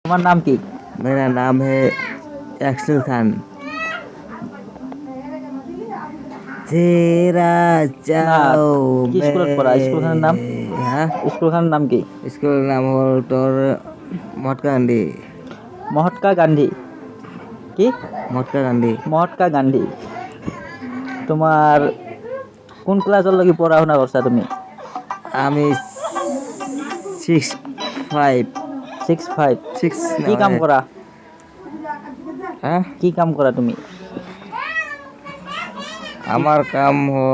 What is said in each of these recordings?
তোমার নাম কি? मेरा नाम है अक्षल खान। तेरा না, चाओ কি मैं স্কুলত পড়া? স্কুলখনৰ নাম? हाँ স্কুলখনৰ নাম কি? इसका नाम हो तोर मटका गांधी। মহাত্মা গান্ধী। কি? मटका गांधी। মহাত্মা গান্ধী। তোমাৰ কোন ক্লাছলৈকে পঢ়া শুনা কৰিছা তুমি? আমি 6-5 6-5। 6 কি কাম কৰা? हाँ কি কাম কৰা তুমি? हमार काम हो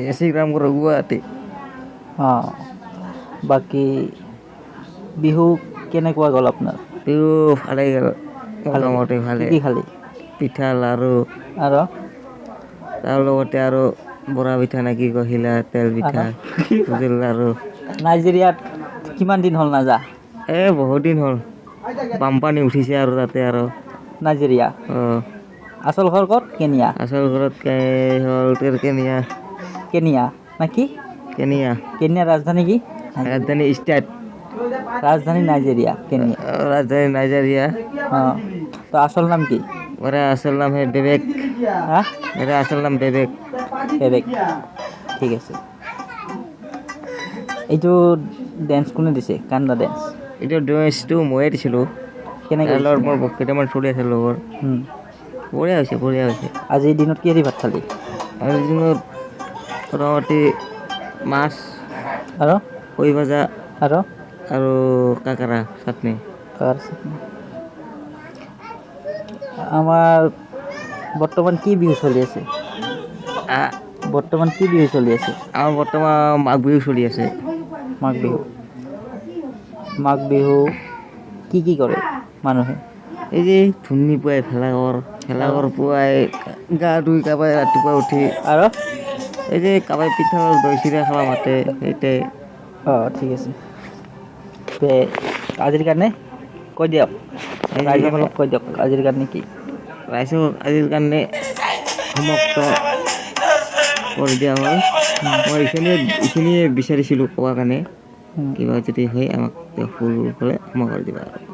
ऐसे काम करो गुवाहाटी। অঁ, বাকী বিহু কেনেকুৱা গ'ল আপোনাৰ? বিহু ভালেই গেল, মোটামুটি কি ভালে। কি খালি? পিঠা লাৰু আৰু তাৰ লগতে আৰু বৰা পিঠা নে কি কৈছিলা, তেল পিঠা, ভোজেল লাৰু। নাইজেৰিয়াত কিমান দিন হ'ল নাযা? বহুত দিন হ'ল, বানপানী উঠিছে আৰু তাতে আৰু নাইজেৰিয়া আচল ঘৰ ক'ত? কেনিয়া। আচল ঘৰত হ'ল তোৰ কেনিয়া। কেনিয়া না কি? কেনিয়া কেনিয়াৰ ৰাজধানী কি? ৰাজধানী ষ্টেট, রাজধানী নাইজেরিয়া, কেনিয়া। राजधानी नाइजीरिया। हाँ, तो असल नाम की? मेरा असल नाम है विवेक। हाँ, मेरा असल नाम विवेक। বিবেক। ঠিক আছে। এইটো ডেন্স কোনে দিছে? কান্দা ডেন্স এইটো ড্ৰেছটো ময়ে দিছিলোঁ। কেনেকৈ তাৰ লগত মোৰ কেইটামান চলি আছে লগৰ। বঢ়িয়া হৈছে, বঢ়িয়া হৈছে। আজিৰ দিনত কিহেদি ভাত খালি? আজিৰ দিনত মোটামুটি মাছ, আৰু কণী ভজা আৰু আৰু কাকৰা চাটনি। আমাৰ বৰ্তমান কি বিহু চলি আছে? আ- বৰ্তমান কি বিহু চলি আছে? আমাৰ বৰ্তমান মাঘ বিহু চলি আছে। মাঘ বিহু। মাঘ বিহু কি কি কৰে মানুহে? এই যে ধুনি পুৱাই ভেলাঘৰ পুৱাই গা ধুই কাবাই ৰাতিপুৱা উঠি আৰু এই যে কাবাই পিঠা দৈ চিৰা খাব মাতে সেইটাই। অঁ, ঠিক আছে। তে আজিৰ কাৰণে কৈ দিয়ক, ৰাইজক অলপ কৈ দিয়ক আজিৰ কাৰণে কি? ৰাইজক আজিৰ কাৰণে সমাপ্ত কৰি দিয়া হ'ল। মই এইখিনিয়ে বিচাৰিছিলোঁ কোৱাৰ কাৰণে। কিবা যদি হয় আমাক ফুল হ'লে ক্ষমা কৰি দিবা আৰু।